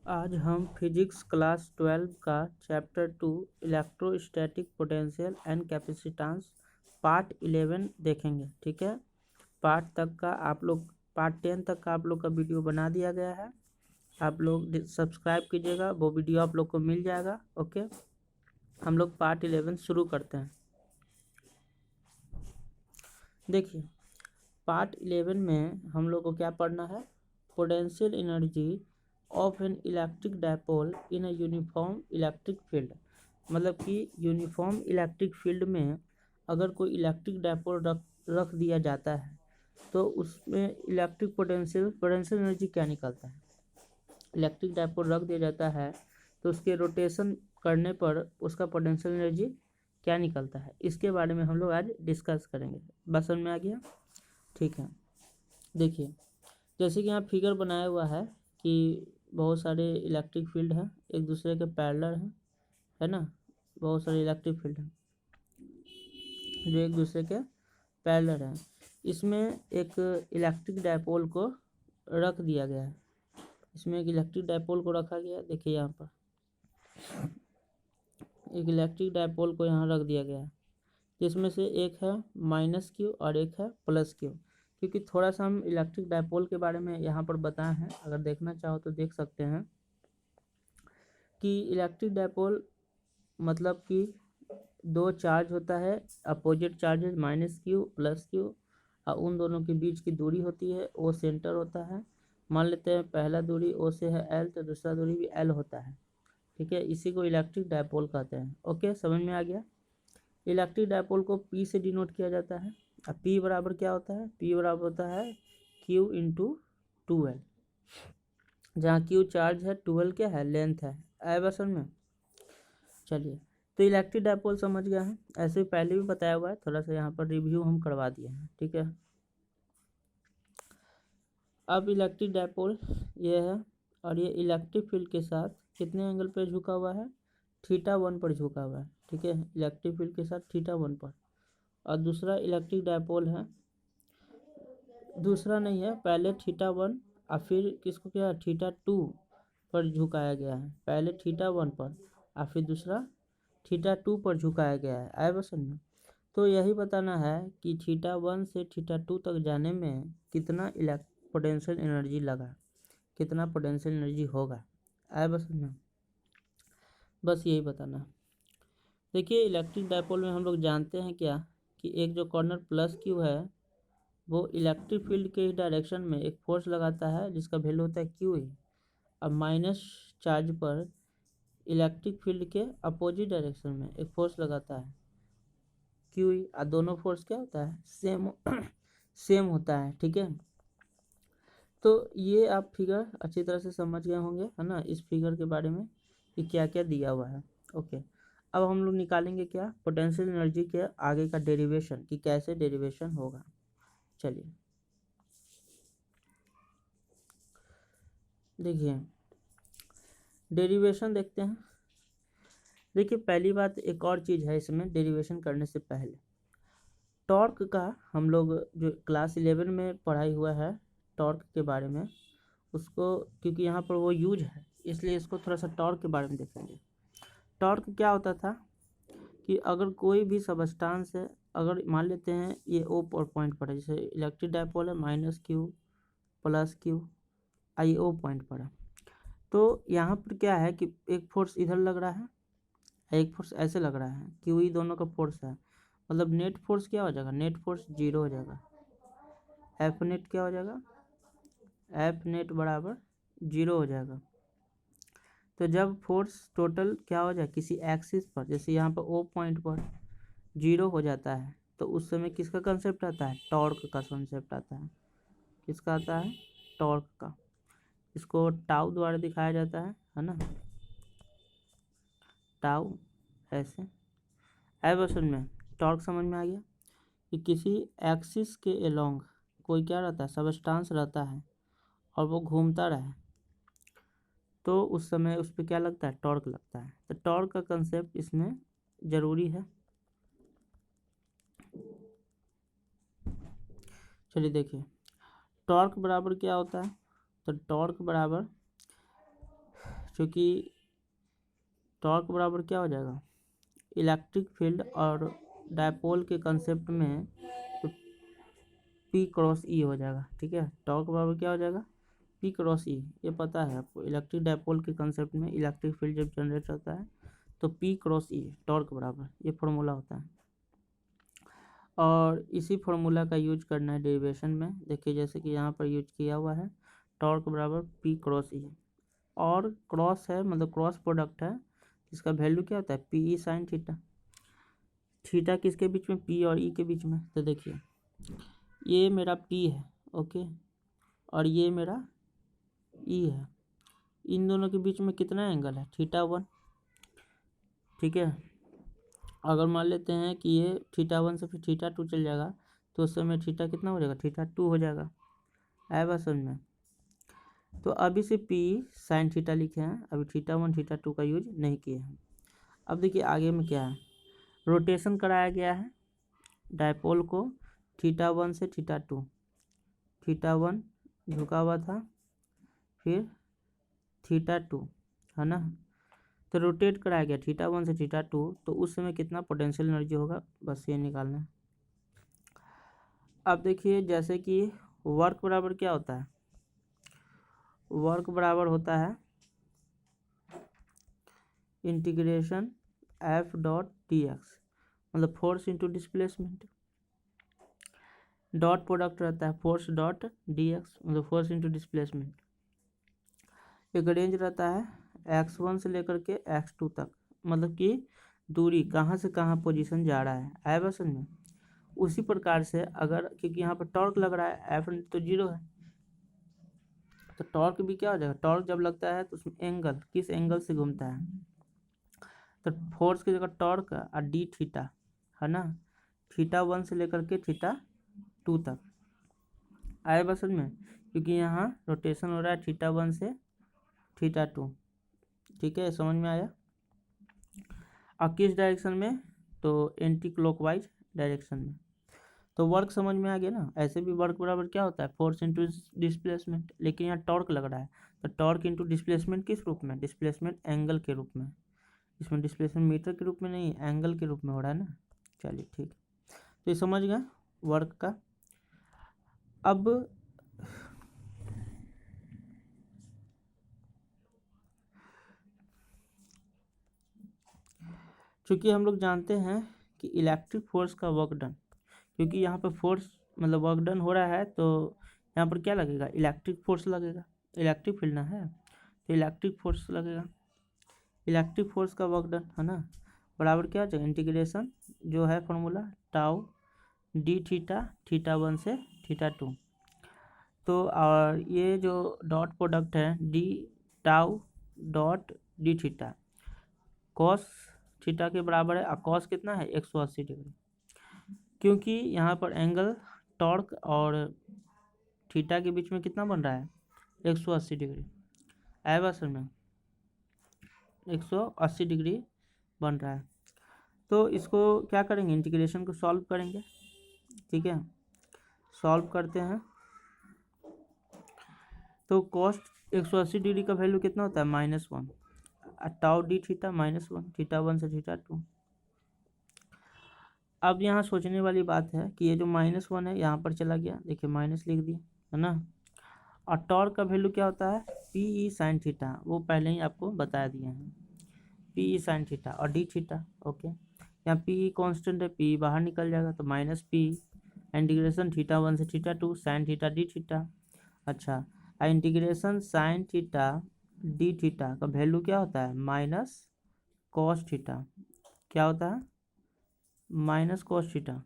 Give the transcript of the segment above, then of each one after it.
आज हम physics class 12 का chapter 2 electrostatic potential and capacitance part 11 देखेंगे। ठीक है, पार्ट 10 तक का आप लोग का वीडियो बना दिया गया है। आप लोग सब्सक्राइब कीजिएगा, वो वीडियो आप लोग को मिल जाएगा। ओके, हम लोग पार्ट 11 शुरू करते हैं। देखिए, पार्ट 11 में हम लोग को क्या पढ़ना है? Potential energy of an electric dipole in a uniform electric field. मतलब कि यूनिफॉर्म इलेक्ट्रिक फील्ड में अगर कोई इलेक्ट्रिक डायपोल रख दिया जाता है तो उसमें इलेक्ट्रिक पोटेंशियल एनर्जी क्या निकलता है। इलेक्ट्रिक डायपोल रख दिया जाता है तो उसके रोटेशन करने पर उसका पोटेंशियल एनर्जी क्या निकलता है, इसके बारे में हम लोग आज डिस्कस करेंगे। बस समझ में आ गया? ठीक है, देखिए जैसे कि यहाँ फिगर बनाया हुआ है कि बहुत सारे इलेक्ट्रिक फील्ड हैं, एक दूसरे के पैरेलल हैं, है ना। बहुत सारे इलेक्ट्रिक फील्ड हैं जो एक दूसरे के पैरेलल हैं। इसमें एक इलेक्ट्रिक डायपोल को रख दिया गया है। इसमें एक इलेक्ट्रिक डायपोल को रखा गया है। देखिए यहाँ पर एक इलेक्ट्रिक डायपोल को यहाँ रख दिया गया है, जिसमें से एक है माइनस क्यू और एक है प्लस क्यू। क्योंकि थोड़ा सा हम इलेक्ट्रिक डायपोल के बारे में यहाँ पर बताए हैं, अगर देखना चाहो तो देख सकते हैं कि इलेक्ट्रिक डायपोल मतलब कि दो चार्ज होता है, opposite charges minus Q plus Q, और उन दोनों के बीच की दूरी होती है ओ सेंटर होता है। मान लेते हैं पहला दूरी ओ से है एल, तो दूसरा दूरी भी एल होता है। ठीक है, इसी को इलेक्ट्रिक डायपोल कहते हैं। ओके, समझ में आ गया? इलेक्ट्रिक डायपोल को पी से डिनोट किया जाता है। अब पी बराबर क्या होता है? पी बराबर होता है क्यू इंटू 2L, जहाँ क्यू चार्ज है, 2L क्या है? लेंथ है। आए बस समझ में? चलिए, तो इलेक्ट्रिक डायपोल समझ गया है, ऐसे पहले भी बताया हुआ है, थोड़ा सा यहाँ पर रिव्यू हम करवा दिए हैं। ठीक है, अब इलेक्ट्रिक डायपोल ये है और ये इलेक्ट्रिक फील्ड के साथ कितने एंगल पर झुका हुआ है? θ1 पर झुका हुआ है। ठीक है, इलेक्ट्रिक फील्ड के साथ θ1 पर। और दूसरा इलेक्ट्रिक डायपोल है, दूसरा नहीं है, पहले θ1 और फिर किसको क्या θ2 पर झुकाया गया है। पहले θ1 पर और फिर दूसरा θ2 पर झुकाया गया है। आए बस समझ? तो यही बताना है कि θ1 से θ2 तक जाने में कितना पोटेंशियल एनर्जी लगा, कितना पोटेंशियल एनर्जी होगा। आए बस समझ? बस यही बताना। देखिए, इलेक्ट्रिक डायपोल में हम लोग जानते हैं क्या कि एक जो कॉर्नर प्लस क्यू है वो इलेक्ट्रिक फील्ड के डायरेक्शन में एक फोर्स लगाता है जिसका वैल्यू होता है क्यू ही। अब माइनस चार्ज पर इलेक्ट्रिक फील्ड के अपोजिट डायरेक्शन में एक फोर्स लगाता है क्यू ही, और दोनों फोर्स क्या होता है? सेम होता है। ठीक है, तो ये आप फिगर अच्छी तरह से समझ गए होंगे, है ना, इस फिगर के बारे में कि क्या क्या दिया हुआ है। ओके, अब हम लोग निकालेंगे क्या? पोटेंशियल एनर्जी के आगे का डेरिवेशन, कि कैसे डेरिवेशन होगा। चलिए देखिए, डेरिवेशन देखते हैं। देखिए, पहली बात एक और चीज़ है इसमें डेरिवेशन करने से पहले, टॉर्क का हम लोग जो क्लास 11 में पढ़ाई हुआ है टॉर्क के बारे में, उसको क्योंकि यहाँ पर वो यूज है इसलिए इसको थोड़ा सा टॉर्क के बारे में देखेंगे। टॉर्क क्या होता था कि अगर कोई भी सबस्टांस है, अगर मान लेते हैं ये ओ पॉइंट पर है, जैसे इलेक्ट्रिक डायपोल है माइनस क्यू प्लस क्यू, आई ओ पॉइंट पर है, तो यहाँ पर क्या है कि एक फोर्स इधर लग रहा है, एक फोर्स ऐसे लग रहा है, क्यू ई दोनों का फोर्स है। मतलब नेट फोर्स क्या हो जाएगा? नेट फोर्स 0 हो जाएगा। एफ नेट क्या हो जाएगा? एफ नेट बराबर 0 हो जाएगा। तो जब फोर्स टोटल क्या हो जाए किसी एक्सिस पर, जैसे यहाँ पर ओ पॉइंट पर 0 हो जाता है, तो उस समय किसका कंसेप्ट आता है? टॉर्क का कंसेप्ट आता है। किसका आता है? टॉर्क का। इसको टाउ द्वारा दिखाया जाता है ना, टाउ ऐसे। है बस में टॉर्क समझ में आ गया कि किसी एक्सिस के एलोंग कोई क्या रहता है? सबस्टांस रहता है और वो घूमता रहे, तो उस समय उस पर क्या लगता है? टॉर्क लगता है। तो टॉर्क का कंसेप्ट इसमें ज़रूरी है। चलिए देखिए, टॉर्क बराबर क्या होता है? तो टॉर्क बराबर क्योंकि टॉर्क बराबर क्या हो जाएगा, इलेक्ट्रिक फील्ड और डायपोल के कंसेप्ट में तो P क्रॉस E हो जाएगा। ठीक है, टॉर्क बराबर क्या हो जाएगा, P क्रॉस E। ये पता है आपको, इलेक्ट्रिक डायपोल के कंसेप्ट में इलेक्ट्रिक फील्ड जब जनरेट होता है तो P क्रॉस E टॉर्क बराबर, ये फॉर्मूला होता है। और इसी फॉर्मूला का यूज करना है डेरिवेशन में। देखिए जैसे कि यहाँ पर यूज किया हुआ है, टॉर्क बराबर P क्रॉस E, और क्रॉस है मतलब क्रॉस प्रोडक्ट है, इसका वैल्यू क्या होता है, P E sine theta. Theta किसके बीच में, P और E के बीच में। तो देखिए ये मेरा P है, ओके, और ये मेरा E है, इन दोनों के बीच में कितना एंगल है, θ1। ठीक है, अगर मान लेते हैं कि ये θ1 से फिर θ2 चल जाएगा तो उस समय थीटा कितना हो जाएगा, θ2 हो जाएगा। आया बात समझ में। तो अभी से P साइन थीटा लिखे हैं, अभी θ1 θ2 का यूज नहीं किए हैं। अब देखिए आगे में क्या है, रोटेशन कराया गया है डायपोल को θ1 से θ2, θ1 झुका हुआ था, फिर θ2 है ना, तो रोटेट कराया गया θ1 से θ2, तो उस समय कितना पोटेंशियल एनर्जी होगा, बस ये निकालना है। अब देखिए जैसे कि वर्क बराबर क्या होता है, वर्क बराबर होता है integration F dot d x, मतलब force into displacement. Dot product रहता है फोर्स डॉट डी एक्स, मतलब फोर्स इंटू डिस्प्लेसमेंट। एक रेंज रहता है x1 से लेकर के x2 तक, मतलब कि दूरी कहाँ से कहाँ पोजीशन जा रहा है। आया बस समझ में। उसी प्रकार से अगर, क्योंकि यहाँ पर टॉर्क लग रहा है, एफ तो जीरो है, तो टॉर्क भी क्या हो जाएगा, टॉर्क जब लगता है तो उसमें एंगल किस एंगल से घूमता है, तो फोर्स की जगह टॉर्क और डी थीटा है ना, θ1 से लेकर के θ2 तक। आया बस समझ में, क्योंकि यहाँ रोटेशन हो रहा है θ1 से θ2। ठीक है, समझ में आया। और किस डायरेक्शन में, तो एंटी क्लॉकवाइज डायरेक्शन में। तो वर्क समझ में आ गया ना। ऐसे भी वर्क बराबर क्या होता है, फोर्स इंटू डिस्प्लेसमेंट, लेकिन यहाँ टॉर्क लग रहा है तो टॉर्क इंटू डिस्प्लेसमेंट किस रूप में, डिस्प्लेसमेंट एंगल के रूप में। इसमें डिस्प्लेसमेंट मीटर के रूप में नहीं, एंगल के रूप में हो रहा है ना। चलिए ठीक, तो ये समझ गया वर्क का। अब चूँकि हम लोग जानते हैं कि इलेक्ट्रिक फोर्स का वर्क डन, क्योंकि यहाँ पर फोर्स मतलब वर्क डन हो रहा है तो यहाँ पर क्या लगेगा, इलेक्ट्रिक फोर्स लगेगा, इलेक्ट्रिक फील्ड ना है तो इलेक्ट्रिक फोर्स लगेगा। इलेक्ट्रिक फोर्स का वर्क डन है ना, बराबर क्या हो जाएगा, इंटीग्रेशन जो है फॉर्मूला टाउ डी थीटा θ1 से θ2। तो और ये जो डॉट प्रोडक्ट है D tau dot D theta cos theta के बराबर है, और कॉस कितना है 180 डिग्री, क्योंकि यहाँ पर एंगल टॉर्क और थीटा के बीच में कितना बन रहा है 180 डिग्री। आया बात समझ में, 180 डिग्री बन रहा है। तो इसको क्या करेंगे, इंटीग्रेशन को सॉल्व करेंगे। ठीक है, सॉल्व करते हैं तो कॉस्ट 180 डिग्री का वैल्यू कितना होता है -1, टाउ डी थीटा -1, θ1 से θ2। अब यहाँ सोचने वाली बात है कि ये जो -1 है यहाँ पर चला गया, देखिए माइनस लिख दिया है ना। और टॉर्क का वैल्यू क्या होता है, पी ई साइन थीटा, वो पहले ही आपको बता दिए हैं, पी ई साइन थीटा और डी थीटा। ओके, यहाँ पी ई कॉन्स्टेंट है, पी बाहर निकल जाएगा तो -P इंटीग्रेशन θ1 से θ2 साइन थीटा डी थीटा। अच्छा, integration sine theta D theta का वैल्यू क्या होता है, माइनस कॉस थीटा। क्या होता है, माइनस कॉस थीटा।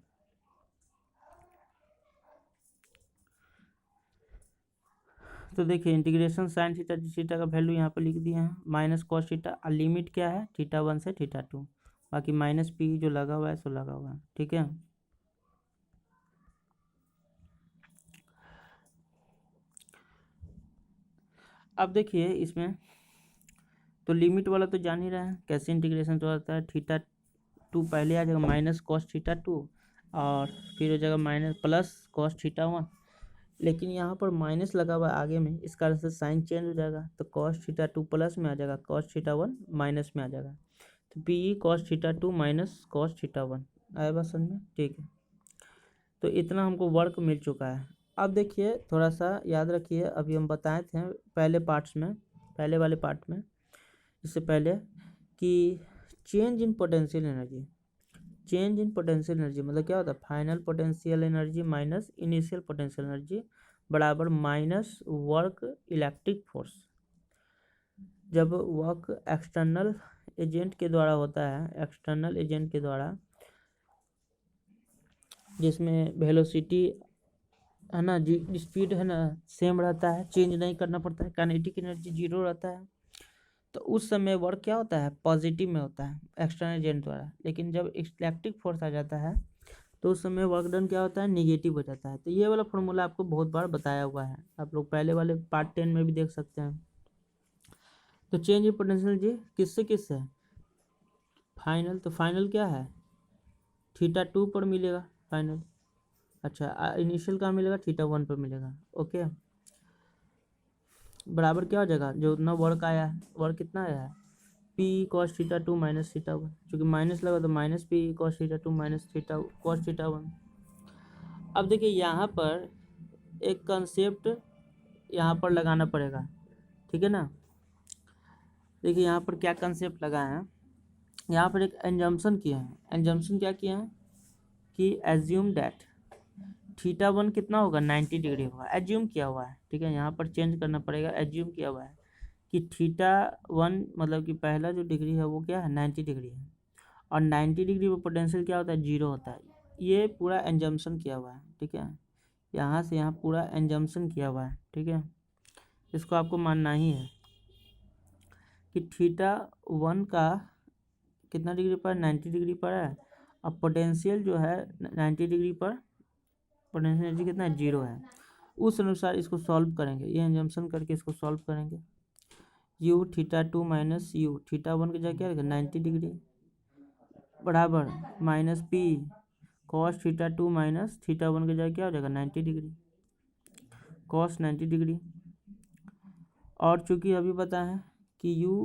तो देखिए integration sine theta D theta का वैल्यू यहाँ पर लिख दिए हैं, माइनस कॉस थीटा, और लिमिट क्या है θ1 से θ2, बाकी -P जो लगा हुआ है सो लगा हुआ है। ठीक है, अब देखिए इसमें तो लिमिट वाला तो जान ही रहे हैं कैसे इंटीग्रेशन तो आता है, θ2 पहले आ जाएगा माइनस कॉस θ2 और फिर हो जाएगा माइनस प्लस कॉस θ1, लेकिन यहाँ पर माइनस लगा हुआ है आगे में, इस कारण से साइन चेंज हो जाएगा। तो कॉस थीटा 2 प्लस में आ जाएगा, कॉस थीटा 1 माइनस में आ जाएगा। तो P cos theta 2 minus cos theta 1 आया बात समझ में? ठीक है, तो इतना हमको वर्क मिल चुका है। अब देखिए थोड़ा सा याद रखिए, अभी हम बताए थे पहले पार्ट्स में, पहले वाले पार्ट में इससे पहले, कि change in potential energy, change in potential energy मतलब क्या होता है, final potential energy minus initial potential energy बराबर माइनस वर्क इलेक्ट्रिक फोर्स। जब वर्क एक्सटर्नल एजेंट के द्वारा होता है, एक्सटर्नल एजेंट के द्वारा, जिसमें वेलोसिटी है ना, जी स्पीड है ना सेम रहता है, चेंज नहीं करना पड़ता है, काइनेटिक एनर्जी जीरो रहता है, तो उस समय वर्क क्या होता है, पॉजिटिव में होता है एक्सटर्नल एजेंट द्वारा। लेकिन जब इलेक्ट्रिक फोर्स आ जाता है तो उस समय वर्क डन क्या होता है, निगेटिव हो जाता है। तो ये वाला फॉर्मूला आपको बहुत बार बताया हुआ है, आप लोग पहले वाले पार्ट 10 में भी देख सकते हैं। तो चेंज इन पोटेंशियल जी किससे किससे है, फाइनल, तो फाइनल क्या है, थीटा 2 पर मिलेगा फाइनल। अच्छा, इनिशियल कहाँ मिलेगा, थीटा 1 पर मिलेगा। ओके, बराबर क्या हो जाएगा, जो उतना वर्क आया है, वर्क कितना आया है, P cos theta 2 minus theta 1, चूँकि माइनस लगा तो minus P cos theta 2 minus theta cos theta 1। अब देखिए यहाँ पर एक कंसेप्ट यहाँ पर लगाना पड़ेगा, ठीक है ना। देखिए यहाँ पर क्या कंसेप्ट लगा है, यहाँ पर एक एंजम्पशन किया है। एंजम्पशन क्या किया है कि एज्यूम डैट थीटा 1 कितना होगा, 90 डिग्री होगा, एज्यूम किया हुआ है, ठीक है। यहाँ पर चेंज करना पड़ेगा, एज्यूम किया हुआ है कि थीटा 1 मतलब कि पहला जो डिग्री है वो क्या है, 90 डिग्री है, और 90 डिग्री पर पोटेंशियल क्या होता है, जीरो होता है। ये पूरा एंजम्पशन किया हुआ है, ठीक है, यहाँ से यहाँ पूरा एंजम्पशन किया हुआ है, ठीक है। इसको आपको मानना ही है कि थीटा 1 का कितना डिग्री पर, 90 डिग्री पर है, अब पोटेंशियल जो है 90 डिग्री पर पोटेंशियल एनर्जी कितना है, जीरो है। उस अनुसार इसको सॉल्व करेंगे, ये एंजम्पशन करके इसको सॉल्व करेंगे। You theta 2 minus you theta 1 की जगह क्या रहेगा, 90 डिग्री बराबर minus P cos theta 2 minus theta 1 की जगह क्या हो जाएगा, 90 डिग्री कॉस 90 डिग्री। और चूंकि अभी पता है कि u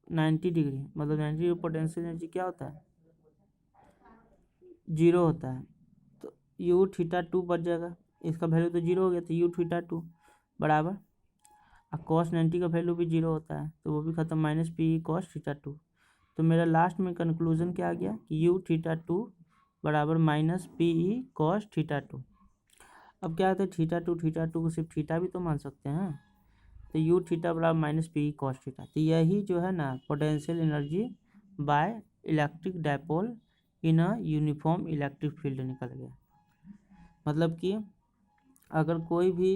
90 डिग्री मतलब 90 डिग्री पोटेंशियल एनर्जी क्या होता है, जीरो होता है, तो u थीटा 2 बच जाएगा, इसका वैल्यू तो जीरो हो गया, तो u थीटा 2 बराबर, और कॉस 90 का वैल्यू भी जीरो होता है तो वो भी खत्म, माइनस पी कॉस थीटा 2। तो मेरा लास्ट में कंक्लूजन क्या आ गया कि u थीटा 2 बराबर माइनस पी कॉस थीटा 2। अब क्या होता है, थीटा 2 को सिर्फ थीटा भी तो मान सकते हैं, तो यू थीटा बराबर माइनस पी कॉस थीटा। तो यही जो है ना potential energy by electric dipole in a uniform electric field निकल गया। मतलब कि अगर कोई भी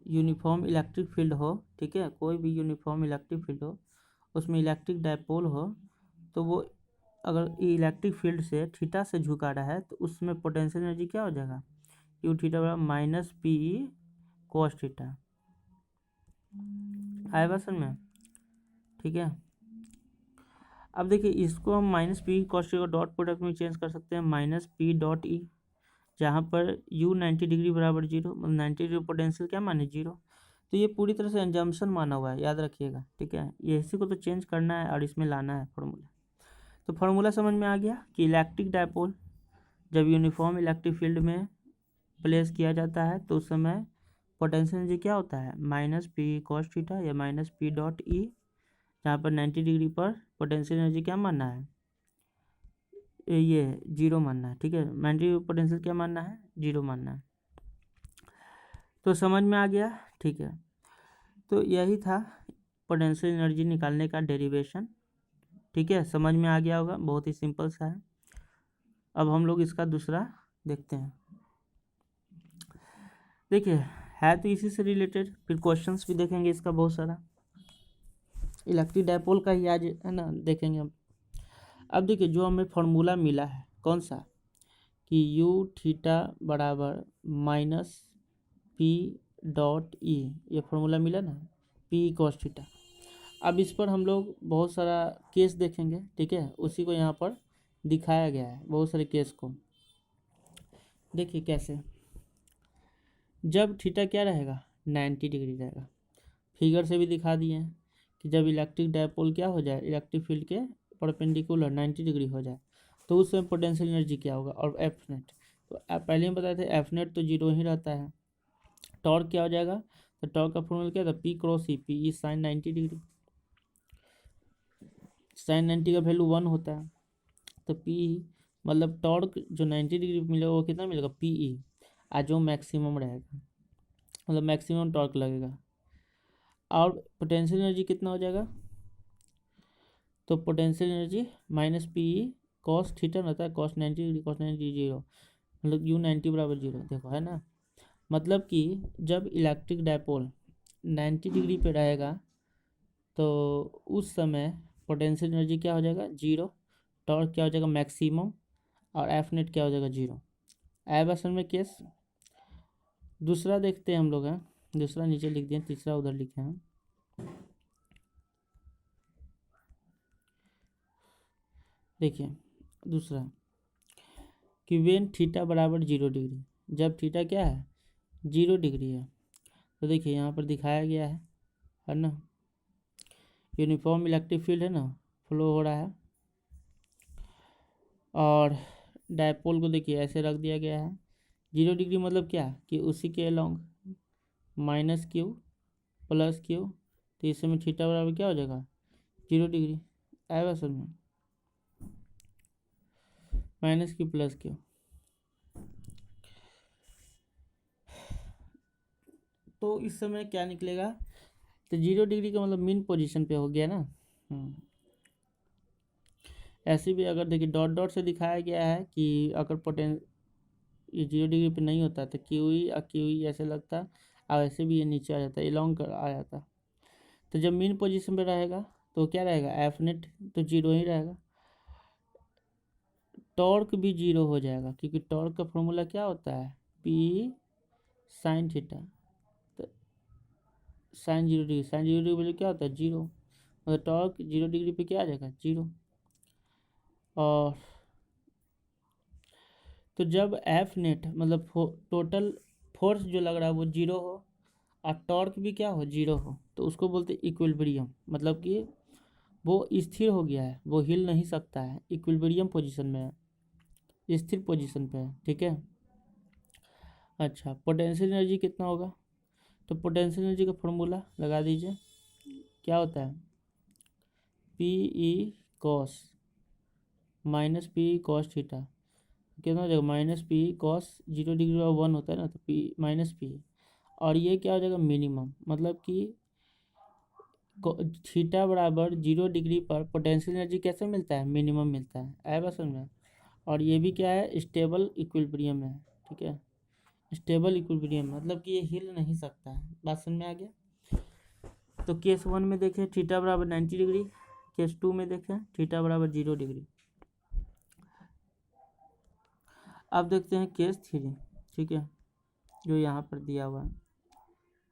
यूनिफॉर्म इलेक्ट्रिक फील्ड हो, ठीक है, कोई भी यूनिफॉर्म इलेक्ट्रिक फील्ड हो, उसमें इलेक्ट्रिक डायपोल हो, तो वो अगर इलेक्ट्रिक फील्ड से थीटा से झुका रहा है तो उसमें पोटेंशियल एनर्जी क्या हो जाएगा, यू थीटा बराबर माइनस पी कॉस थीटा। आएगा समझ में, ठीक है। अब देखिए इसको हम minus P cos theta dot product में चेंज कर सकते हैं, माइनस पी डॉट ई, जहाँ पर u 90 डिग्री बराबर जीरो, मतलब 90 डिग्री पोटेंशियल क्या माने, जीरो। तो ये पूरी तरह से एंजम्पशन माना हुआ है, याद रखिएगा, ठीक है। ये इसी को तो चेंज करना है और इसमें लाना है फॉर्मूला। तो फार्मूला समझ में आ गया कि इलेक्ट्रिक डायपोल जब यूनिफॉर्म इलेक्ट्रिक फील्ड में प्लेस किया जाता है तो उस समय पोटेंशियल एनर्जी क्या होता है, माइनस पी कॉस थीटा या माइनस पी डॉट ई, जहाँ पर 90 डिग्री पर पोटेंशियल एनर्जी क्या मानना है, ये जीरो मानना है, ठीक है। 90 पोटेंशियल क्या मानना है, जीरो मानना है। तो समझ में आ गया, ठीक है। तो यही था पोटेंशियल एनर्जी निकालने का डेरिवेशन, ठीक है, समझ में आ गया होगा, बहुत ही सिंपल सा है। अब हम लोग इसका दूसरा देखते हैं। देखिए है तो इसी से रिलेटेड, फिर क्वेश्चंस भी देखेंगे इसका बहुत सारा, इलेक्ट्रिक डायपोल का ही आज है ना देखेंगे हम। अब देखिए जो हमें फॉर्मूला मिला है कौन सा, कि यू थीटा बराबर माइनस पी डॉट ई, ये फॉर्मूला मिला ना, पी कॉस थीटा। अब इस पर हम लोग बहुत सारा केस देखेंगे, ठीक है, उसी को यहाँ पर दिखाया गया है, बहुत सारे केस को। देखिए कैसे, जब थीटा क्या रहेगा 90 डिग्री रहेगा। फिगर से भी दिखा दिए हैं कि जब इलेक्ट्रिक डायपोल क्या हो जाए, इलेक्ट्रिक फील्ड के परपेंडिकुलर 90 डिग्री हो जाए तो उस समय पोटेंशियल एनर्जी क्या होगा। और एफ नेट तो पहले हम बताए थे एफ नेट तो जीरो ही रहता है। टॉर्क क्या हो जाएगा, तो टॉर्क का फॉर्मूला क्या था, P cross E, P E sine 90 degree, sine 90 का वैल्यू 1 होता है। तो पी मतलब टॉर्क जो 90 डिग्री मिलेगा वो कितना मिलेगा, पी ई, आज जो मैक्सिमम रहेगा, मतलब मैक्सिमम टॉर्क लगेगा। और पोटेंशियल एनर्जी कितना हो जाएगा, तो potential energy minus P E cos theta रहता है, कॉस 90 डिग्री, कॉस 90 जीरो, मतलब यू 90 बराबर जीरो, देखो है ना। मतलब कि जब इलेक्ट्रिक डायपोल 90 डिग्री पे रहेगा तो उस समय पोटेंशियल एनर्जी क्या हो जाएगा, जीरो, टॉर्क क्या हो जाएगा मैक्सिमम, और एफ नेट क्या हो जाएगा जीरो। अब असल में केस दूसरा देखते हैं हम लोग हैं, दूसरा नीचे लिख दिए, तीसरा उधर लिखे हैं। देखिए दूसरा कि वेन थीटा बराबर 0 डिग्री, जब थीटा क्या है 0 डिग्री है, तो देखिए यहाँ पर दिखाया गया है ना, यूनिफॉर्म इलेक्ट्रिक फील्ड है ना, फ्लो हो रहा है, और डायपोल को देखिए ऐसे रख दिया गया है। 0 डिग्री मतलब क्या कि उसी के along minus Q plus Q, तो इस समय थीटा बराबर क्या हो जाएगा 0 डिग्री, आएगा असल में माइनस क्यू प्लस क्यू। तो इस समय क्या निकलेगा, तो 0 डिग्री का मतलब मीन पोजीशन पे हो गया ना। ऐसे भी अगर देखिए डॉट डॉट से दिखाया गया है कि अगर ये 0 डिग्री पे नहीं होता तो क्यू ई और क्यू ई ऐसे लगता, और ऐसे भी ये नीचे आ जाता, लॉन्ग कर आ जाता। तो जब मीन पोजीशन पे रहेगा तो क्या रहेगा, एफ नेट तो जीरो ही रहेगा, टॉर्क भी जीरो हो जाएगा, क्योंकि टॉर्क का फॉर्मूला क्या होता है, पी साइन थीटा, तो sine 0 degree, sine 0 degree value क्या होता है जीरो, मतलब टॉर्क 0 डिग्री पे क्या आ जाएगा जीरो। और तो जब एफ नेट मतलब टोटल फोर्स जो लग रहा है वो जीरो हो और टॉर्क भी क्या हो जीरो हो, तो उसको बोलते हैं इक्विलिब्रियम, मतलब कि वो स्थिर हो गया है, वो हिल नहीं सकता है, इक्विलिब्रियम पोजीशन में है, स्थिर पोजीशन पे है, ठीक है। अच्छा पोटेंशियल एनर्जी कितना होगा, तो पोटेंशियल एनर्जी का फॉर्मूला लगा दीजिए, क्या होता है P E cos minus P cos theta, कितना हो जाएगा माइनस पी कॉस 0 डिग्री और 1 होता है ना, तो पी माइनस पी, और ये क्या हो जाएगा मिनिमम, मतलब कि थीटा बराबर 0 डिग्री पर पोटेंशियल एनर्जी कैसे मिलता है, मिनिमम मिलता है, आया बस समझ में। और ये भी क्या है स्टेबल इक्विलिब्रियम में है, ठीक है, स्टेबल इक्विलिब्रियम मतलब कि ये हिल नहीं सकता है, बात समझ में आ गया। तो केस 1 में देखें थीटा बराबर 90 डिग्री, केस 2 में देखें थीटा बराबर 0 डिग्री। अब देखते हैं केस 3, ठीक है, जो यहाँ पर दिया हुआ है,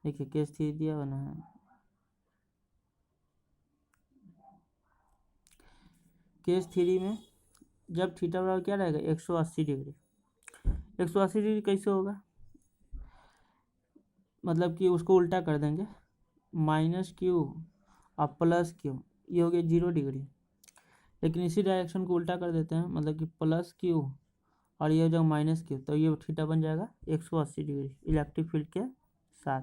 देखिए केस 3 दिया हुआ ना है, केस 3 में जब थीटा बराबर क्या रहेगा 180 डिग्री, 180 डिग्री कैसे होगा, मतलब कि उसको उल्टा कर देंगे, माइनस क्यू और प्लस क्यू, ये हो गया 0 डिग्री, लेकिन इसी डायरेक्शन को उल्टा कर देते हैं, मतलब कि प्लस क्यू और ये हो जाएगा माइनस क्यू, तो ये थीटा बन जाएगा 180 डिग्री इलेक्ट्रिक फील्ड के साथ।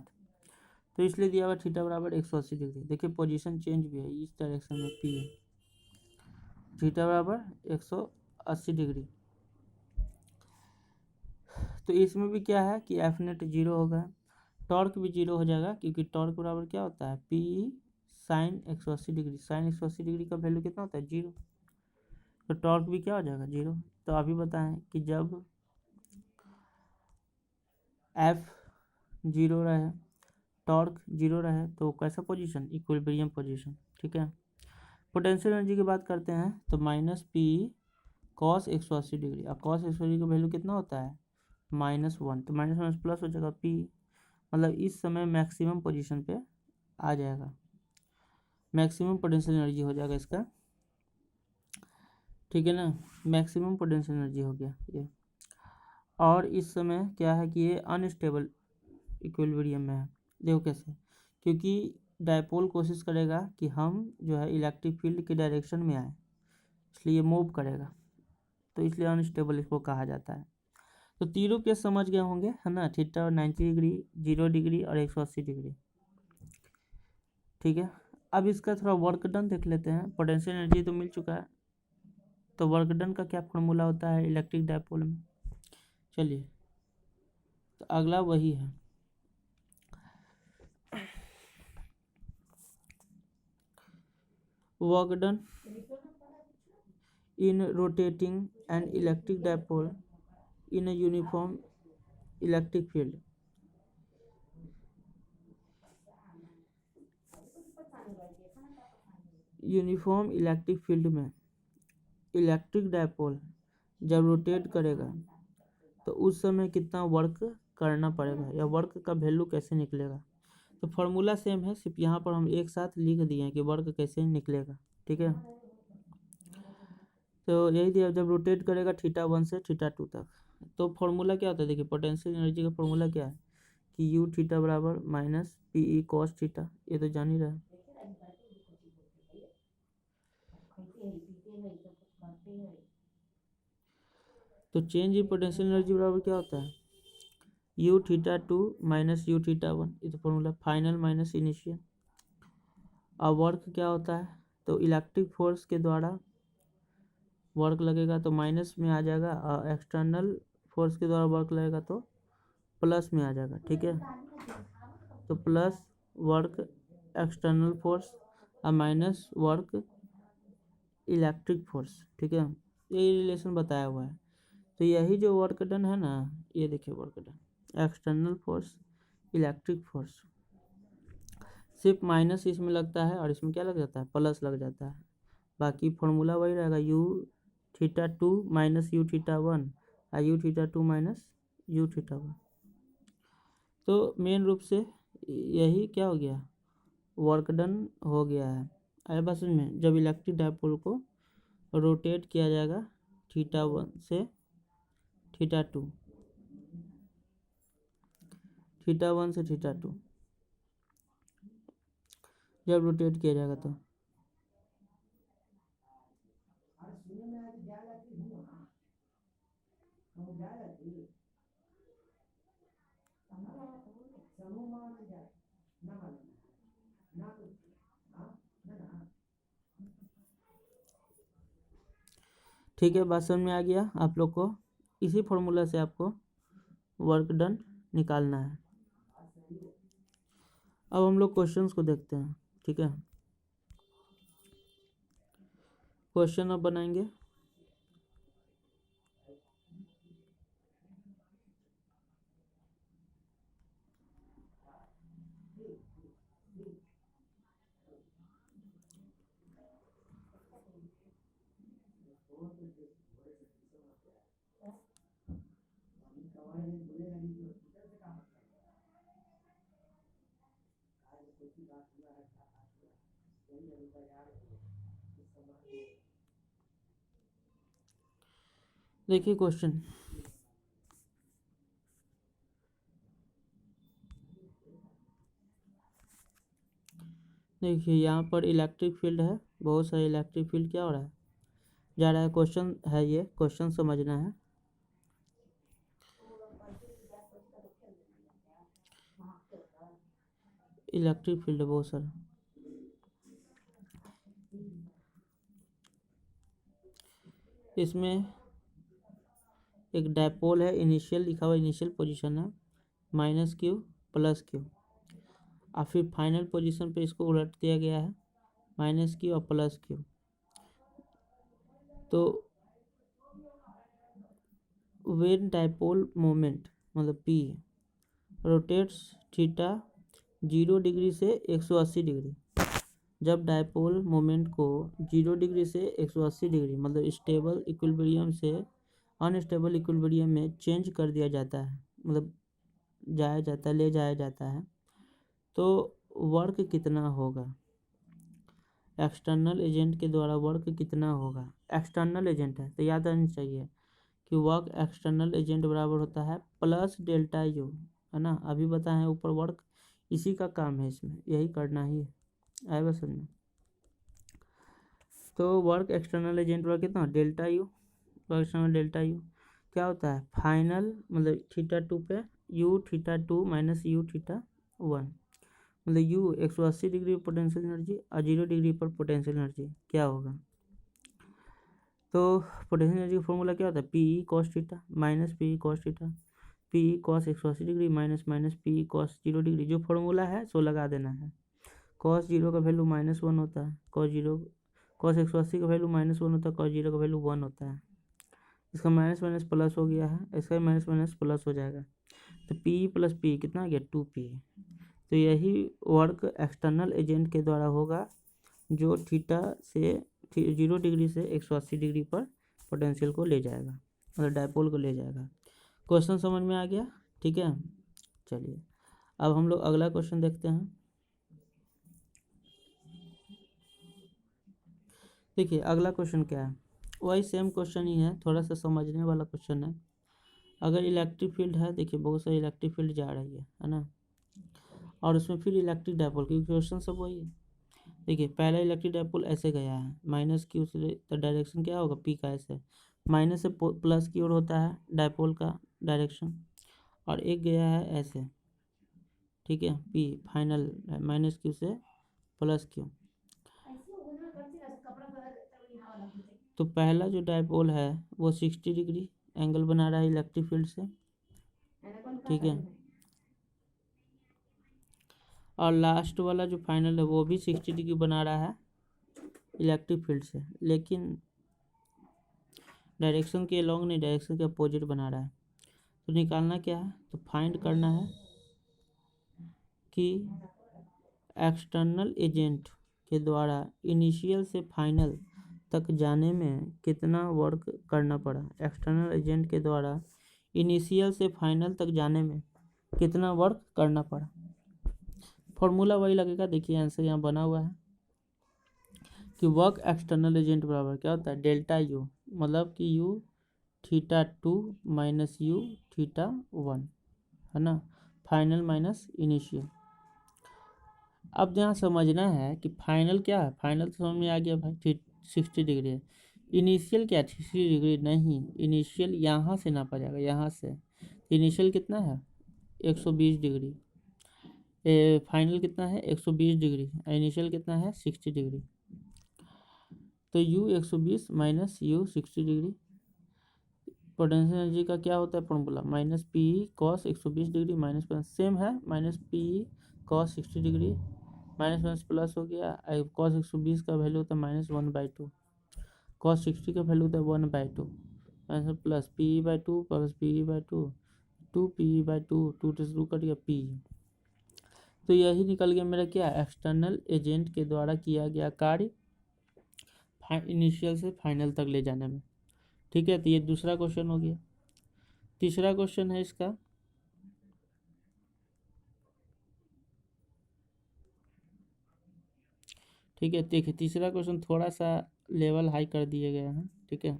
तो इसलिए दिया हुआ थीटा बराबर 180 डिग्री, देखिए पोजीशन चेंज भी है, इस डायरेक्शन में पी है, थीटा बराबर 180 डिग्री। तो इसमें भी क्या है कि एफ नेट जीरो होगा, टॉर्क भी जीरो हो जाएगा, क्योंकि टॉर्क बराबर क्या होता है P sine 180 degree, sine 180 degree का वैल्यू कितना होता है जीरो, तो टॉर्क भी क्या हो जाएगा जीरो। तो अभी बताएं कि जब एफ जीरो रहे, टॉर्क जीरो रहे, तो कैसा पोजीशन, इक्विलिब्रियम पोजीशन, ठीक है। पोटेंशियल एनर्जी की बात करते हैं तो माइनस पी कॉस 180 डिग्री, और कॉस 180 डिग्री का वैल्यू कितना होता है -1, तो माइनस माइनस प्लस हो जाएगा पी, मतलब इस समय मैक्सिमम पोजीशन पे आ जाएगा, मैक्सिमम पोटेंशियल एनर्जी हो जाएगा इसका, ठीक है ना, मैक्सिमम पोटेंशियल एनर्जी हो गया ये। और इस समय क्या है कि ये अनस्टेबल इक्विलिब्रियम में है। देखो कैसे, क्योंकि डायपोल कोशिश करेगा कि हम जो है इलेक्ट्रिक फील्ड के डायरेक्शन में आए, इसलिए मूव करेगा, तो इसलिए अनस्टेबल इसको कहा जाता है। तो तीनों केस समझ गए होंगे, है ना, थीटा 90 डिग्री, 0 डिग्री और 180 डिग्री। ठीक है, अब इसका थोड़ा वर्क डन देख लेते हैं। पोटेंशियल एनर्जी तो मिल चुका है, तो वर्क डन का क्या फॉर्मूला होता है इलेक्ट्रिक डायपोल में। चलिए, तो अगला वही है। Work done in rotating an electric dipole in a uniform electric field. Uniform electric field में इलेक्ट्रिक डायपोल जब रोटेट करेगा तो उस समय कितना वर्क करना पड़ेगा, या वर्क का वैल्यू कैसे निकलेगा। तो फॉर्मूला सेम है, सिर्फ यहाँ पर हम एक साथ लिख दिए हैं कि वर्क कैसे निकलेगा। ठीक है, तो यही दिया, जब रोटेट करेगा θ1 से θ2 तक। तो फॉर्मूला क्या होता है, देखिए पोटेंशियल एनर्जी का फॉर्मूला क्या है कि u थीटा बराबर माइनस पी कॉस थीटा, ये तो जान ही रहा है। तो चेंज इन पोटेंशियल एनर्जी बराबर क्या होता है, u θ2 माइनस u θ1, ये तो फॉर्मूला फाइनल माइनस इनिशियल। अब वर्क क्या होता है, तो इलेक्ट्रिक फोर्स के द्वारा वर्क लगेगा तो माइनस में आ जाएगा, और एक्सटर्नल फोर्स के द्वारा वर्क लगेगा तो प्लस में आ जाएगा। ठीक है, तो प्लस वर्क एक्सटर्नल फोर्स और माइनस वर्क इलेक्ट्रिक फोर्स। ठीक है, ये रिलेशन बताया हुआ है। तो यही जो वर्क डन है ना, ये देखिए work done external force electric force, सिर्फ माइनस इसमें लगता है और इसमें क्या लग जाता है, प्लस लग जाता है। बाकी फॉर्मूला वही रहेगा, u θ2 माइनस u θ1 और u θ2 माइनस u θ1। तो मेन रूप से यही क्या हो गया, वर्क डन हो गया है। आया बात समझ में, जब इलेक्ट्रिक डायपोल को रोटेट किया जाएगा θ1 से θ2, θ1 से θ2 जब रोटेट किया जाएगा तो ठीक है, बात समझ में आ गया आप लोग को। इसी फॉर्मूला से आपको वर्क डन निकालना है। अब हम लोग क्वेश्चंस को देखते हैं। ठीक है, क्वेश्चन अब बनाएंगे। देखिए क्वेश्चन, देखिए यहाँ पर इलेक्ट्रिक फील्ड है, बहुत सारे इलेक्ट्रिक फील्ड क्या हो रहा है, जा रहा है। क्वेश्चन है, ये क्वेश्चन समझना है। इलेक्ट्रिक फील्ड है बहुत सारा, इसमें एक डायपोल है, इनिशियल लिखा हुआ, इनिशियल पोजीशन है -q +q, और फिर फाइनल पोजीशन पे इसको उलट दिया गया है -q और +q। तो व्हेन डायपोल मोमेंट मतलब p रोटेट्स थीटा 0 डिग्री से 180 डिग्री, जब डायपोल मोमेंट को 0 डिग्री से 180 डिग्री मतलब स्टेबल इक्विलिब्रियम से अनस्टेबल इक्विलिब्रियम में चेंज कर दिया जाता है, मतलब जाया जाता है, ले जाया जाता है, तो वर्क कितना होगा, एक्सटर्नल एजेंट के द्वारा वर्क कितना होगा। एक्सटर्नल एजेंट है तो याद आना चाहिए कि वर्क एक्सटर्नल एजेंट बराबर होता है प्लस डेल्टा यू, है ना, अभी बताए हैं ऊपर वर्क, इसी का काम है, इसमें यही करना ही है, आएगा समझ में। तो वर्क एक्सटर्नल एजेंट वर्क कितना delta U, work external delta U क्या होता है फाइनल मतलब θ2 पे u θ2 माइनस u θ1, मतलब u 180 डिग्री पोटेंशियल एनर्जी और 0 डिग्री पर पोटेंशियल एनर्जी क्या होगा। तो पोटेंशियल एनर्जी का फॉर्मूला क्या होता है P E cos theta minus P E cos theta, P E cos 180 degree minus minus P E cos 0 degree, जो फॉर्मूला है सो लगा देना है। कॉस 0 का वैल्यू -1 होता है, कॉस 180 का वैल्यू -1 होता है, कॉस 0 का वैल्यू 1 होता है। इसका माइनस माइनस प्लस हो गया है, इसका माइनस माइनस प्लस हो जाएगा, तो पी प्लस पी कितना आ गया 2p। तो यही वर्क एक्सटर्नल एजेंट के द्वारा होगा जो थीटा से 0 डिग्री से 180 डिग्री पर पोटेंशियल को ले जाएगा, मतलब डायपोल को ले जाएगा। क्वेश्चन समझ में आ गया, ठीक है। चलिए अब हम लोग अगला क्वेश्चन देखते हैं। देखिए अगला क्वेश्चन क्या है, वही सेम क्वेश्चन ही है, थोड़ा सा समझने वाला क्वेश्चन है। अगर इलेक्ट्रिक फील्ड है, देखिए बहुत सारी इलेक्ट्रिक फील्ड जा रही है ना, और उसमें फिर इलेक्ट्रिक डायपोल की क्वेश्चन सब वही है। देखिए पहला इलेक्ट्रिक डायपोल ऐसे गया है माइनस की, उस डायरेक्शन क्या होगा पी का, ऐसे माइनस से प्लस की ओर होता है डायपोल का डायरेक्शन, और एक गया है ऐसे, ठीक है, पी फाइनल माइनस क्यू से प्लस क्यू। तो पहला जो डायपोल है वो 60 डिग्री एंगल बना रहा है इलेक्ट्रिक फील्ड से, ठीक है, और लास्ट वाला जो फाइनल है वो भी 60 डिग्री बना रहा है इलेक्ट्रिक फील्ड से, लेकिन डायरेक्शन के लॉन्ग नहीं, डायरेक्शन के अपोजिट बना रहा है। तो निकालना क्या है, तो फाइंड करना है कि एक्सटर्नल एजेंट के द्वारा इनिशियल से फाइनल तक जाने में कितना वर्क करना पड़ा। एक्सटर्नल एजेंट के द्वारा इनिशियल से फाइनल तक जाने में कितना वर्क करना पड़ा। फॉर्मूला वही लगेगा, देखिए आंसर यहाँ बना हुआ है कि वर्क एक्सटर्नल एजेंट बराबर क्या होता है डेल्टा यू, मतलब कि यू θ2 माइनस यू θ1, है ना, फाइनल माइनस इनिशियल। अब यहाँ समझना है कि फाइनल क्या है, फाइनल तो समझ में आ गया भाई 60 डिग्री है, इनिशियल क्या 60 डिग्री नहीं, इनिशियल यहाँ से नापा जाएगा, यहाँ से इनिशियल कितना है 120 डिग्री, फाइनल कितना है 120 डिग्री, इनिशियल कितना है 60 डिग्री। तो u 120 minus u 60 degree, potential energy का क्या होता है formula minus P cos 120 degree minus same है, minus P cos 60 degree minus minus plus हो गया, कॉस 120 का वैल्यू होता है -1/2, कॉस 60 का वैल्यू होता है 1/2 माइनस प्लस पी/2 प्लस पी/2 2p/2, 2 से शुरू कट गया पी। तो यही निकल गया मेरा क्या एक्सटर्नल एजेंट के द्वारा किया गया कार्य इनिशियल से फाइनल तक ले जाने में, ठीक है। तो ये दूसरा क्वेश्चन हो गया। तीसरा क्वेश्चन है इसका, ठीक है, देखिए तीसरा क्वेश्चन थोड़ा सा लेवल हाई कर दिए गए हैं, ठीक है,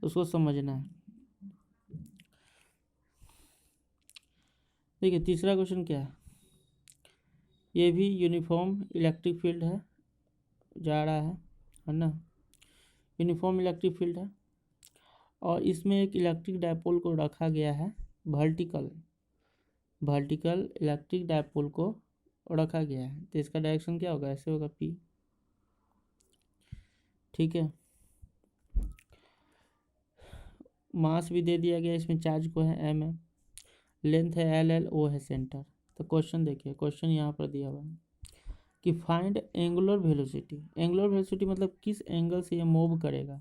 उसको समझना है। देखिए तीसरा क्वेश्चन क्या है, ये भी यूनिफॉर्म इलेक्ट्रिक फील्ड है जा रहा है ना, यूनिफॉर्म इलेक्ट्रिक फील्ड है, और इसमें एक इलेक्ट्रिक डायपोल को रखा गया है वर्टिकल इलेक्ट्रिक डायपोल को रखा गया है। तो इसका डायरेक्शन क्या होगा, ऐसे होगा पी, ठीक है, मास भी दे दिया गया इसमें, चार्ज को है एम है, लेंथ है एल ओ है सेंटर। तो क्वेश्चन देखिए, क्वेश्चन यहाँ पर दिया हुआ है कि find angular velocity, angular velocity मतलब किस एंगल से ये मूव करेगा,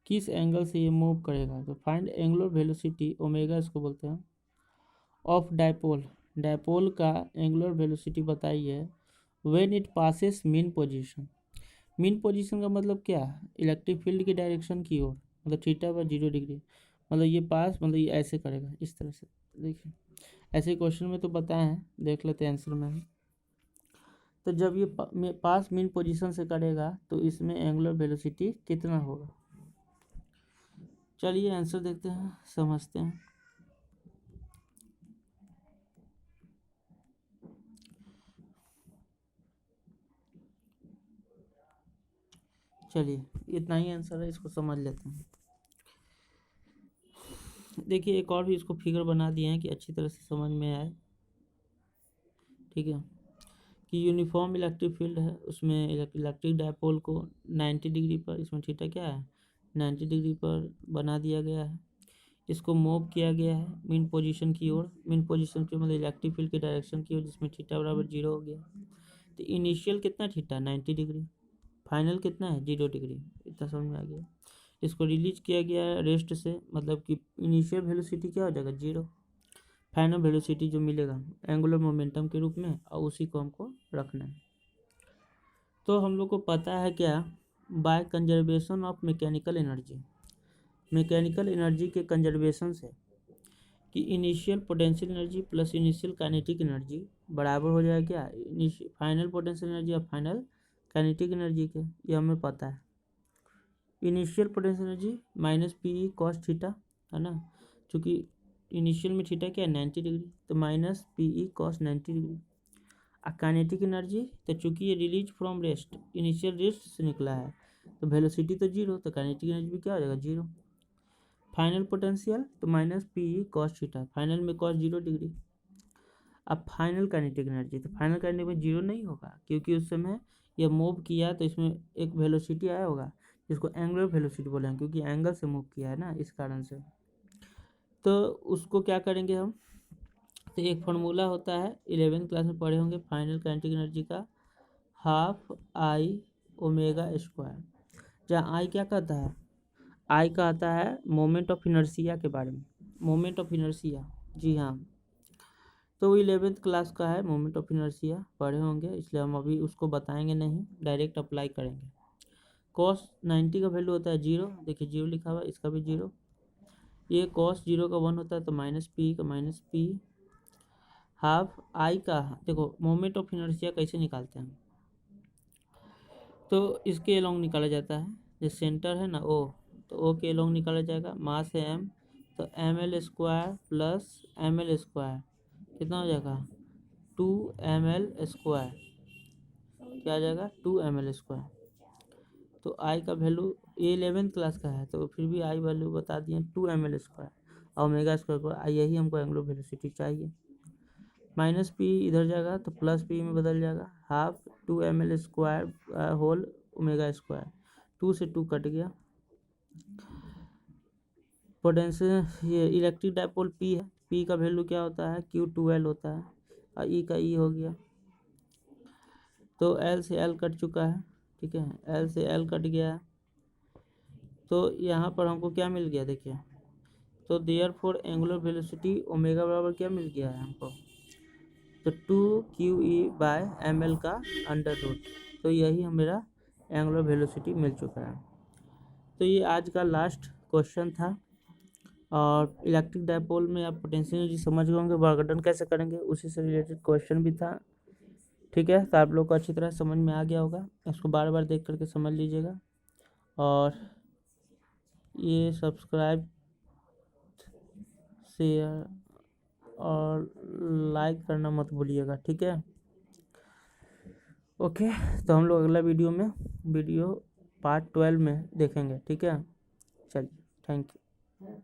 किस एंगल से ये मूव करेगा। तो फाइंड एंगुलर वेलोसिटी ओमेगा इसको बोलते हैं ऑफ डायपोल, डायपोल का एंगुलर वेलोसिटी बताइए when it passes mean position. Mean position का मतलब क्या है, इलेक्ट्रिक फील्ड की डायरेक्शन की ओर, मतलब θ/0 डिग्री, मतलब ये पास मतलब ये ऐसे करेगा इस तरह से। देखिए ऐसे क्वेश्चन में तो बताए हैं, देख लेते हैं आंसर में। तो जब ये पास मीन पोजीशन से करेगा तो इसमें एंगुलर वेलोसिटी कितना होगा। चलिए आंसर देखते हैं, समझते हैं। चलिए इतना ही आंसर है, इसको समझ लेते हैं। देखिए एक और भी इसको फिगर बना दिए हैं कि अच्छी तरह से समझ में आए। ठीक है, कि यूनिफॉर्म इलेक्ट्रिक फील्ड है, उसमें इलेक्ट्रिक डायपोल को 90 डिग्री पर, इसमें थीटा क्या है 90 डिग्री पर बना दिया गया है। इसको मूव किया गया है मीन पोजीशन की ओर, मीन पोजीशन की मतलब इलेक्ट्रिक फील्ड की डायरेक्शन की ओर, जिसमें थीटा बराबर 0 हो गया। तो इनिशियल कितना थीटा 90 डिग्री, फाइनल कितना है 0 डिग्री, इतना समझ में आ गया। इसको रिलीज किया गया है रेस्ट से, मतलब कि इनिशियल वेलोसिटी क्या हो जाएगा 0, फाइनल वेलोसिटी जो मिलेगा एंगुलर मोमेंटम के रूप में, और उसी को हमको रखना है। तो हम लोग को पता है क्या, by conservation of mechanical energy, mechanical energy के कंजर्वेशन से, कि initial potential energy plus initial kinetic energy बराबर हो जाएगा क्या फाइनल पोटेंशियल एनर्जी और फाइनल काइनेटिक एनर्जी के, ये हमें पता है। Initial potential energy minus P E cos theta है ना, चूँकि इनिशियल में थीटा क्या है 90 डिग्री, तो minus P E cos 90 degree. और काइनेटिक एनर्जी तो चूँकि ये release from rest, initial rest से निकला है, तो वेलोसिटी तो 0, तो काइनेटिक एनर्जी भी क्या हो जाएगा 0। फाइनल पोटेंशियल तो minus P E cos theta, final में कॉस 0 डिग्री। अब फाइनल काइनेटिक एनर्जी, तो फाइनल काइनेटिक में 0 नहीं होगा, क्योंकि उस समय यह मूव किया तो इसमें एक वेलोसिटी आया होगा, जिसको एंगुलर वेलोसिटी बोले हैं, क्योंकि एंगल से मूव किया है ना, इस कारण से। तो उसको क्या करेंगे हम, तो एक फार्मूला होता है 11th क्लास में पढ़े होंगे फाइनल काइनेटिक एनर्जी का, हाफ आई ओमेगा स्क्वायर, जहाँ आई क्या कहता है, आई का आता है मोमेंट ऑफ इनर्शिया के बारे में, मोमेंट ऑफ इनर्शिया, जी हाँ। तो 11th क्लास का है मोमेंट ऑफ इनर्शिया, पढ़े होंगे, इसलिए हम अभी उसको बताएंगे नहीं, डायरेक्ट अप्लाई करेंगे। कॉस 90 का वैल्यू होता है 0, देखिए 0 लिखा हुआ है, इसका भी 0। ये कॉस 0 का 1 होता है, तो माइनस पी का माइनस पी, हाफ आई का, देखो मोमेंट ऑफ इनर्शिया कैसे निकालते हैं, तो इसके अलोंग निकाला जाता है, जो सेंटर है ना ओ, तो ओ के अलोंग निकाला जाएगा, मास है एम, तो M L square plus M L square कितना हो जाएगा 2ml स्क्वायर, क्या आ जाएगा 2ml स्क्वायर। तो आई का वैल्यू, ये 11th क्लास का है तो फिर भी आई वैल्यू बता दिए 2ml स्क्वायर, और ओमेगा स्क्वायर को, यही हमको एंगुलर वेलोसिटी चाहिए। माइनस पी इधर जाएगा तो प्लस पी में बदल जाएगा, half 2ml square whole omega square, 2 से 2 कट गया। पोटेंशियल ये इलेक्ट्रिक डायपोल पी है, पी का वैल्यू क्या होता है Q2L होता है, और ई का ई हो गया, तो एल से एल कट चुका है, ठीक है, एल से एल कट गया है। तो यहाँ पर हमको क्या मिल गया देखिए, तो therefore angular velocity omega बराबर क्या मिल गया है हमको, तो 2QE/ml का अंडर रूट, तो यही मेरा एंगुलर वेलोसिटी मिल चुका है। तो ये आज का लास्ट क्वेश्चन था, और इलेक्ट्रिक डायपोल में आप पोटेंशियल एनर्जी समझ गए होंगे, वर्क डन कैसे करेंगे उसी से रिलेटेड क्वेश्चन भी था। ठीक है, तो आप लोग को अच्छी तरह समझ में आ गया होगा, इसको बार बार देख करके समझ लीजिएगा, और ये सब्सक्राइब शेयर और लाइक करना मत भूलिएगा, ठीक है। ओके, तो हम लोग अगला वीडियो पार्ट 12 में देखेंगे, ठीक है। चलिए, थैंक यू।